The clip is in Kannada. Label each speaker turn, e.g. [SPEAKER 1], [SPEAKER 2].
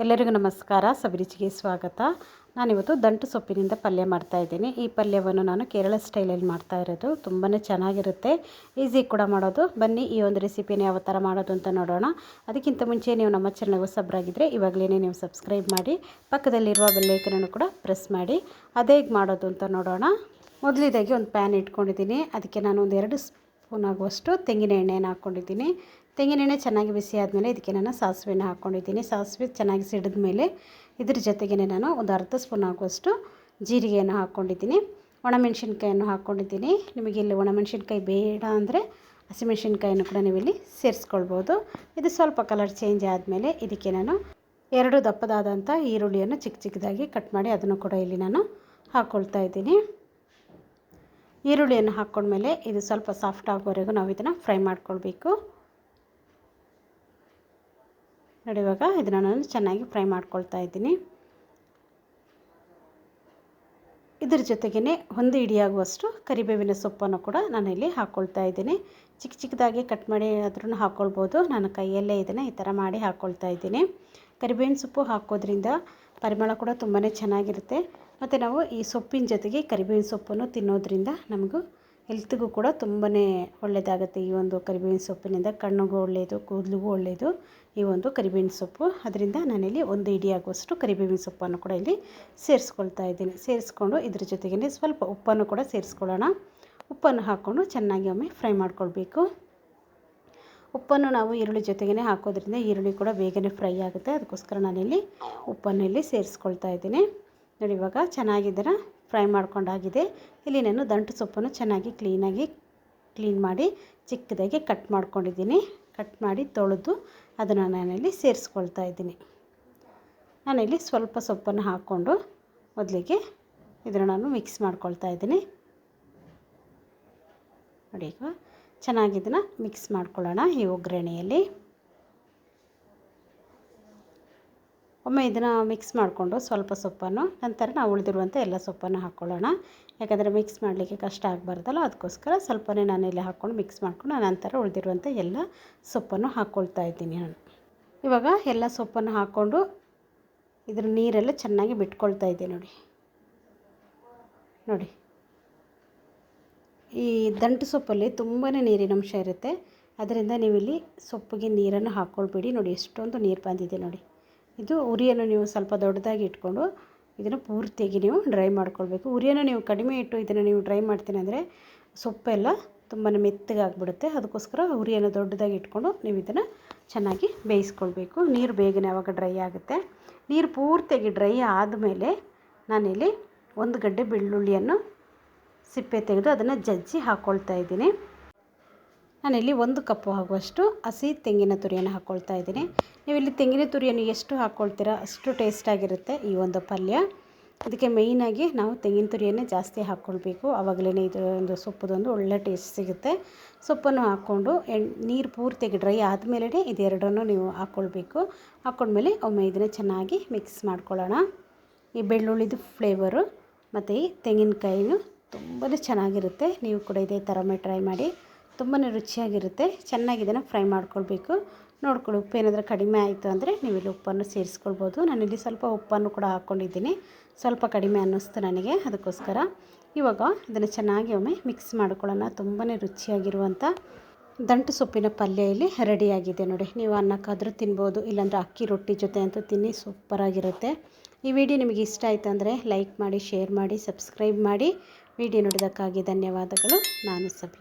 [SPEAKER 1] ಎಲ್ಲರಿಗೂ ನಮಸ್ಕಾರ. ಸವಿರುಚಿಗೆ ಸ್ವಾಗತ. ನಾನಿವತ್ತು ದಂಟು ಸೊಪ್ಪಿನಿಂದ ಪಲ್ಯ ಮಾಡ್ತಾಯಿದ್ದೀನಿ. ಈ ಪಲ್ಯವನ್ನು ನಾನು ಕೇರಳ ಸ್ಟೈಲಲ್ಲಿ ಮಾಡ್ತಾ ಇರೋದು. ತುಂಬಾ ಚೆನ್ನಾಗಿರುತ್ತೆ, ಈಸಿ ಕೂಡ ಮಾಡೋದು. ಬನ್ನಿ ಈ ಒಂದು ರೆಸಿಪಿನ ಯಾವ ಥರ ಮಾಡೋದು ಅಂತ ನೋಡೋಣ. ಅದಕ್ಕಿಂತ ಮುಂಚೆ ನೀವು ನಮ್ಮ ಚಾನಲ್ಗೆ ಹೊಸಬರಾಗಿದ್ದರೆ ಇವಾಗಲೇ ನೀವು ಸಬ್ಸ್ಕ್ರೈಬ್ ಮಾಡಿ, ಪಕ್ಕದಲ್ಲಿರುವ ಬೆಲ್ಲೈಕನನ್ನು ಕೂಡ ಪ್ರೆಸ್ ಮಾಡಿ. ಅದೇ ಹೇಗೆ ಮಾಡೋದು ಅಂತ ನೋಡೋಣ. ಮೊದಲಿದಾಗಿ ಒಂದು ಪ್ಯಾನ್ ಇಟ್ಕೊಂಡಿದ್ದೀನಿ. ಅದಕ್ಕೆ ನಾನು ಒಂದು 2 ಸ್ಪೂನ್ ಆಗುವಷ್ಟು ತೆಂಗಿನ ಎಣ್ಣೆಯನ್ನು ಹಾಕ್ಕೊಂಡಿದ್ದೀನಿ. ತೆಂಗಿನ ಎಣ್ಣೆ ಚೆನ್ನಾಗಿ ಬಿಸಿ ಆದಮೇಲೆ ಇದಕ್ಕೆ ನಾನು ಸಾಸಿವೆನ ಹಾಕ್ಕೊಂಡಿದ್ದೀನಿ. ಸಾಸಿವೆ ಚೆನ್ನಾಗಿ ಸಿಡಿದ ಮೇಲೆ ಇದ್ರ ಜೊತೆಗೇ ನಾನು ಒಂದು ಅರ್ಧ ಸ್ಪೂನ್ ಆಗುವಷ್ಟು ಜೀರಿಗೆಯನ್ನು ಹಾಕ್ಕೊಂಡಿದ್ದೀನಿ. ಒಣಮೆಣಸಿನ್ಕಾಯನ್ನು ಹಾಕ್ಕೊಂಡಿದ್ದೀನಿ. ನಿಮಗೆ ಇಲ್ಲಿ ಒಣಮೆಣಸಿನ್ಕಾಯಿ ಬೇಡ ಅಂದರೆ ಹಸಿಮೆಣಸಿನ್ಕಾಯನ್ನು ಕೂಡ ನೀವು ಇಲ್ಲಿ ಸೇರಿಸ್ಕೊಳ್ಬೋದು. ಇದು ಸ್ವಲ್ಪ ಕಲರ್ ಚೇಂಜ್ ಆದಮೇಲೆ ಇದಕ್ಕೆ ನಾನು 2 ದಪ್ಪದಾದಂಥ ಈರುಳ್ಳಿಯನ್ನು ಚಿಕ್ಕ ಚಿಕ್ಕದಾಗಿ ಕಟ್ ಮಾಡಿ ಅದನ್ನು ಕೂಡ ಇಲ್ಲಿ ನಾನು ಹಾಕ್ಕೊಳ್ತಾ ಇದ್ದೀನಿ. ಈರುಳ್ಳಿಯನ್ನು ಹಾಕ್ಕೊಂಡ್ಮೇಲೆ ಇದು ಸ್ವಲ್ಪ ಸಾಫ್ಟ್ ಆಗೋವರೆಗೂ ನಾವು ಇದನ್ನು ಫ್ರೈ ಮಾಡ್ಕೊಳ್ಬೇಕು. ನೋಡಿ, ಇವಾಗ ಇದನ್ನು ನಾನು ಚೆನ್ನಾಗಿ ಫ್ರೈ ಮಾಡ್ಕೊಳ್ತಾ ಇದ್ದೀನಿ. ಇದ್ರ ಜೊತೆಗೇ ಒಂದು ಹಿಡಿಯಾಗುವಷ್ಟು ಕರಿಬೇವಿನ ಸೊಪ್ಪನ್ನು ಕೂಡ ನಾನಿಲ್ಲಿ ಹಾಕ್ಕೊಳ್ತಾ ಇದ್ದೀನಿ. ಚಿಕ್ಕ ಚಿಕ್ಕದಾಗಿ ಕಟ್ ಮಾಡಿ ಆದ್ರೂ ಹಾಕ್ಕೊಳ್ಬೋದು. ನಾನು ಕೈಯಲ್ಲೇ ಇದನ್ನು ಈ ಥರ ಮಾಡಿ ಹಾಕ್ಕೊಳ್ತಾ ಇದ್ದೀನಿ. ಕರಿಬೇವಿನ ಸೊಪ್ಪು ಹಾಕೋದ್ರಿಂದ ಪರಿಮಳ ಕೂಡ ತುಂಬಾ ಚೆನ್ನಾಗಿರುತ್ತೆ. ಮತ್ತು ನಾವು ಈ ಸೊಪ್ಪಿನ ಜೊತೆಗೆ ಕರಿಬೇವಿನ ಸೊಪ್ಪನ್ನು ತಿನ್ನೋದ್ರಿಂದ ನಮಗೂ ಹೆಲ್ತ್ಗೂ ಕೂಡ ತುಂಬಾ ಒಳ್ಳೆಯದಾಗುತ್ತೆ. ಈ ಒಂದು ಕರಿಬೇವಿನ ಸೊಪ್ಪಿನಿಂದ ಕಣ್ಣಿಗೂ ಒಳ್ಳೆಯದು, ಕೂದಲಿಗೂ ಒಳ್ಳೆಯದು ಈ ಒಂದು ಕರಿಬೇವಿನ ಸೊಪ್ಪು. ಅದರಿಂದ ನಾನಿಲ್ಲಿ ಒಂದು ಹಿಡಿಯಾಗುವಷ್ಟು ಕರಿಬೇವಿನ ಸೊಪ್ಪನ್ನು ಕೂಡ ಇಲ್ಲಿ ಸೇರಿಸ್ಕೊಳ್ತಾ ಇದ್ದೀನಿ. ಸೇರಿಸ್ಕೊಂಡು ಇದ್ರ ಜೊತೆಗೇ ಸ್ವಲ್ಪ ಉಪ್ಪನ್ನು ಕೂಡ ಸೇರಿಸ್ಕೊಳ್ಳೋಣ. ಉಪ್ಪನ್ನು ಹಾಕ್ಕೊಂಡು ಚೆನ್ನಾಗಿ ಒಮ್ಮೆ ಫ್ರೈ ಮಾಡ್ಕೊಳ್ಬೇಕು. ಉಪ್ಪನ್ನು ನಾವು ಈರುಳ್ಳಿ ಜೊತೆಗೇ ಹಾಕೋದ್ರಿಂದ ಈರುಳ್ಳಿ ಕೂಡ ಬೇಗನೆ ಫ್ರೈ ಆಗುತ್ತೆ. ಅದಕ್ಕೋಸ್ಕರ ನಾನಿಲ್ಲಿ ಉಪ್ಪನ್ನು ಇಲ್ಲಿ ಸೇರಿಸ್ಕೊಳ್ತಾ ಇದ್ದೀನಿ. ನೋಡಿ, ಇವಾಗ ಚೆನ್ನಾಗಿ ಇದನ್ನು ಫ್ರೈ ಮಾಡ್ಕೊಂಡಾಗಿದೆ. ಇಲ್ಲಿ ನಾನು ದಂಟು ಸೊಪ್ಪನ್ನು ಚೆನ್ನಾಗಿ ಕ್ಲೀನ್ ಮಾಡಿ ಚಿಕ್ಕದಾಗಿ ಕಟ್ ಮಾಡ್ಕೊಂಡಿದ್ದೀನಿ. ಕಟ್ ಮಾಡಿ ತೊಳೆದು ಅದನ್ನು ನಾನಿಲ್ಲಿ ಸೇರಿಸ್ಕೊಳ್ತಾ ಇದ್ದೀನಿ. ನಾನಿಲ್ಲಿ ಸ್ವಲ್ಪ ಸೊಪ್ಪನ್ನು ಹಾಕ್ಕೊಂಡು ಮೊದಲಿಗೆ ಇದನ್ನು ನಾನು ಮಿಕ್ಸ್ ಮಾಡ್ಕೊಳ್ತಾ ಇದ್ದೀನಿ. ನೋಡಿ, ಈಗ ಚೆನ್ನಾಗಿ ಇದನ್ನು ಮಿಕ್ಸ್ ಮಾಡ್ಕೊಳ್ಳೋಣ ಈ ಒಗ್ಗರಣೆಯಲ್ಲಿ. ಒಮ್ಮೆ ಇದನ್ನು ಮಿಕ್ಸ್ ಮಾಡಿಕೊಂಡು ಸ್ವಲ್ಪ ಸೊಪ್ಪನ್ನು ನಂತರ ನಾವು ಉಳಿದಿರುವಂಥ ಎಲ್ಲ ಸೊಪ್ಪನ್ನು ಹಾಕ್ಕೊಳ್ಳೋಣ. ಯಾಕಂದರೆ ಮಿಕ್ಸ್ ಮಾಡಲಿಕ್ಕೆ ಕಷ್ಟ ಆಗಬಾರ್ದಲ್ಲ, ಅದಕ್ಕೋಸ್ಕರ ಸ್ವಲ್ಪನೇ ನಾನಿಲ್ಲಿ ಹಾಕ್ಕೊಂಡು ಮಿಕ್ಸ್ ಮಾಡ್ಕೊಂಡು ನಂತರ ಉಳಿದಿರುವಂಥ ಎಲ್ಲ ಸೊಪ್ಪನ್ನು ಹಾಕ್ಕೊಳ್ತಾ ಇದ್ದೀನಿ ನಾನು. ಇವಾಗ ಎಲ್ಲ ಸೊಪ್ಪನ್ನು ಹಾಕ್ಕೊಂಡು ಇದ್ರ ನೀರೆಲ್ಲ ಚೆನ್ನಾಗಿ ಬಿಟ್ಕೊಳ್ತಾ ಇದ್ದೀನಿ. ನೋಡಿ, ಈ ದಂಟು ಸೊಪ್ಪಲ್ಲಿ ತುಂಬಾ ನೀರಿನ ಅಂಶ ಇರುತ್ತೆ. ಅದರಿಂದ ನೀವಿಲ್ಲಿ ಸೊಪ್ಪಿಗೆ ನೀರನ್ನು ಹಾಕ್ಕೊಳ್ಬೇಡಿ. ನೋಡಿ, ಎಷ್ಟೊಂದು ನೀರು ಬಂದಿದೆ. ನೋಡಿ, ಇದು ಉರಿಯನ್ನು ನೀವು ಸ್ವಲ್ಪ ದೊಡ್ಡದಾಗಿ ಇಟ್ಕೊಂಡು ಇದನ್ನು ಪೂರ್ತಿಯಾಗಿ ನೀವು ಡ್ರೈ ಮಾಡ್ಕೊಳ್ಬೇಕು. ಉರಿಯನ್ನು ನೀವು ಕಡಿಮೆ ಇಟ್ಟು ಇದನ್ನು ನೀವು ಡ್ರೈ ಮಾಡ್ತೀನಿ ಅಂದರೆ ಸೊಪ್ಪೆಲ್ಲ ತುಂಬಾ ಮೆತ್ತಗಾಗ್ಬಿಡುತ್ತೆ. ಅದಕ್ಕೋಸ್ಕರ ಉರಿಯನ್ನು ದೊಡ್ಡದಾಗಿ ಇಟ್ಕೊಂಡು ನೀವು ಇದನ್ನು ಚೆನ್ನಾಗಿ ಬೇಯಿಸ್ಕೊಳ್ಬೇಕು. ನೀರು ಬೇಗನೆ ಆವಾಗ ಡ್ರೈ ಆಗುತ್ತೆ. ನೀರು ಪೂರ್ತಿಯಾಗಿ ಡ್ರೈ ಆದಮೇಲೆ ನಾನಿಲ್ಲಿ 1 ಗಡ್ಡೆ ಬೆಳ್ಳುಳ್ಳಿಯನ್ನು ಸಿಪ್ಪೆ ತೆಗೆದು ಅದನ್ನು ಜಜ್ಜಿ ಹಾಕ್ಕೊಳ್ತಾ ಇದ್ದೀನಿ. ನಾನಿಲ್ಲಿ 1 ಕಪ್ಪು ಆಗುವಷ್ಟು ಹಸಿ ತೆಂಗಿನ ತುರಿಯನ್ನು ಹಾಕ್ಕೊಳ್ತಾ ಇದ್ದೀನಿ. ನೀವು ಇಲ್ಲಿ ತೆಂಗಿನ ತುರಿಯನ್ನು ಎಷ್ಟು ಹಾಕ್ಕೊಳ್ತೀರಾ ಅಷ್ಟು ಟೇಸ್ಟಾಗಿರುತ್ತೆ ಈ ಒಂದು ಪಲ್ಯ. ಅದಕ್ಕೆ ಮೇಯ್ನಾಗಿ ನಾವು ತೆಂಗಿನ ತುರಿಯನ್ನೇ ಜಾಸ್ತಿ ಹಾಕ್ಕೊಳ್ಬೇಕು. ಆವಾಗಲೇ ಇದು ಒಂದು ಸೊಪ್ಪದೊಂದು ಒಳ್ಳೆ ಟೇಸ್ಟ್ ಸಿಗುತ್ತೆ. ಸೊಪ್ಪನ್ನು ಹಾಕ್ಕೊಂಡು ನೀರು ಪೂರ್ತಿಯಾಗಿ ಡ್ರೈ ಆದಮೇಲೆ ಇದೆರಡನ್ನು ನೀವು ಹಾಕ್ಕೊಳ್ಬೇಕು. ಹಾಕ್ಕೊಂಡ್ಮೇಲೆ ಒಮ್ಮೆ ಇದನ್ನು ಚೆನ್ನಾಗಿ ಮಿಕ್ಸ್ ಮಾಡ್ಕೊಳ್ಳೋಣ. ಈ ಬೆಳ್ಳುಳ್ಳಿದು ಫ್ಲೇವರು ಮತ್ತು ಈ ತೆಂಗಿನಕಾಯಿನೂ ತುಂಬಾ ಚೆನ್ನಾಗಿರುತ್ತೆ. ನೀವು ಕೂಡ ಇದೇ ಥರ ಟ್ರೈ ಮಾಡಿ, ತುಂಬಾ ರುಚಿಯಾಗಿರುತ್ತೆ. ಚೆನ್ನಾಗಿ ಇದನ್ನು ಫ್ರೈ ಮಾಡ್ಕೊಳ್ಬೇಕು. ನೋಡ್ಕೊಳ್ಳಿ, ಉಪ್ಪು ಏನಾದರೂ ಕಡಿಮೆ ಆಯಿತು ಅಂದರೆ ನೀವು ಇಲ್ಲಿ ಉಪ್ಪನ್ನು ಸೇರಿಸ್ಕೊಳ್ಬೋದು. ನಾನಿಲ್ಲಿ ಸ್ವಲ್ಪ ಉಪ್ಪನ್ನು ಕೂಡ ಹಾಕ್ಕೊಂಡಿದ್ದೀನಿ. ಸ್ವಲ್ಪ ಕಡಿಮೆ ಅನ್ನಿಸ್ತು ನನಗೆ, ಅದಕ್ಕೋಸ್ಕರ. ಇವಾಗ ಇದನ್ನು ಚೆನ್ನಾಗಿ ಒಮ್ಮೆ ಮಿಕ್ಸ್ ಮಾಡ್ಕೊಳ್ಳೋಣ. ತುಂಬಾ ರುಚಿಯಾಗಿರುವಂಥ ದಂಟು ಸೊಪ್ಪಿನ ಪಲ್ಯ ಇಲ್ಲಿ ರೆಡಿಯಾಗಿದೆ. ನೋಡಿ, ನೀವು ಅನ್ನಕ್ಕಾದರೂ ತಿನ್ಬೋದು, ಇಲ್ಲಾಂದರೆ ಅಕ್ಕಿ ರೊಟ್ಟಿ ಜೊತೆ ಅಂತೂ ತಿನ್ನಿ, ಸೂಪರಾಗಿರುತ್ತೆ. ಈ ವಿಡಿಯೋ ನಿಮಗೆ ಇಷ್ಟ ಆಯಿತು ಅಂದರೆ ಲೈಕ್ ಮಾಡಿ, ಶೇರ್ ಮಾಡಿ, ಸಬ್ಸ್ಕ್ರೈಬ್ ಮಾಡಿ. ವಿಡಿಯೋ ನೋಡಿದ್ದಕ್ಕಾಗಿ ಧನ್ಯವಾದಗಳು. ನಾನು ಸಬಿ.